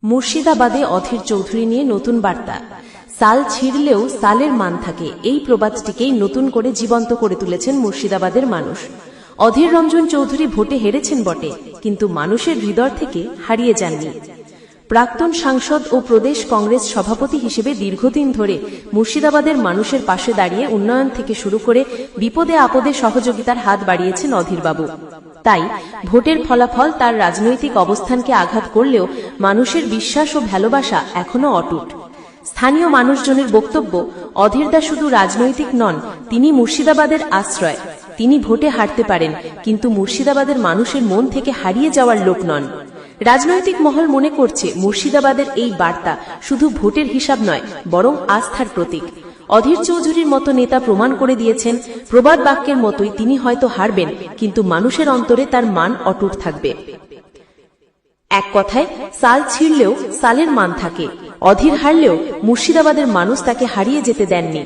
মুর্শিদাবাদে অধীর চৌধুরী নিয়ে নতুন বার্তা। সাল ছিঁড়লেও সালের মান থাকে, এই প্রবাদটিকেই নতুন করে জীবন্ত করে তুলেছেন মুর্শিদাবাদের মানুষ। অধীর রঞ্জন চৌধুরী ভোটে হেরেছেন বটে, কিন্তু মানুষের হৃদয় থেকে হারিয়ে যাননি। প্রাক্তন সাংসদ ও প্রদেশ কংগ্রেস সভাপতি হিসেবে দীর্ঘদিন ধরে মুর্শিদাবাদের মানুষের পাশে দাঁড়িয়ে উন্নয়ন থেকে শুরু করে বিপদে আপদে সহযোগিতার হাত বাড়িয়েছেন অধীরবাবু। তাই ভোটের ফলাফল তার রাজনৈতিক অবস্থানকে আঘাত করলেও মানুষের বিশ্বাস ও ভালোবাসা এখনো অটুট। স্থানীয় মানুষজনের বক্তব্য, অধীরদা শুধু রাজনৈতিক নন, তিনি মুর্শিদাবাদের আশ্রয়। তিনি ভোটে হারতে পারেন, কিন্তু মুর্শিদাবাদের মানুষের মন থেকে হারিয়ে যাওয়ার লোক নন। রাজনৈতিক মহল মনে করছে মুর্শিদাবাদের এই বার্তা শুধু ভোটের হিসাব নয়, বরং আস্থার প্রতীক। অধীর চৌধুরীর মতো নেতা প্রমাণ করে দিয়েছেন, প্রবাদ বাক্যের মতোই তিনি হয়তো হারবেন, কিন্তু মানুষের অন্তরে তার মান অটুট থাকবে। এক কথায়, সাল ছিঁড়লেও সালের মান থাকে। অধীর হারলেও মুর্শিদাবাদের মানুষ তাকে হারিয়ে যেতে দেননি।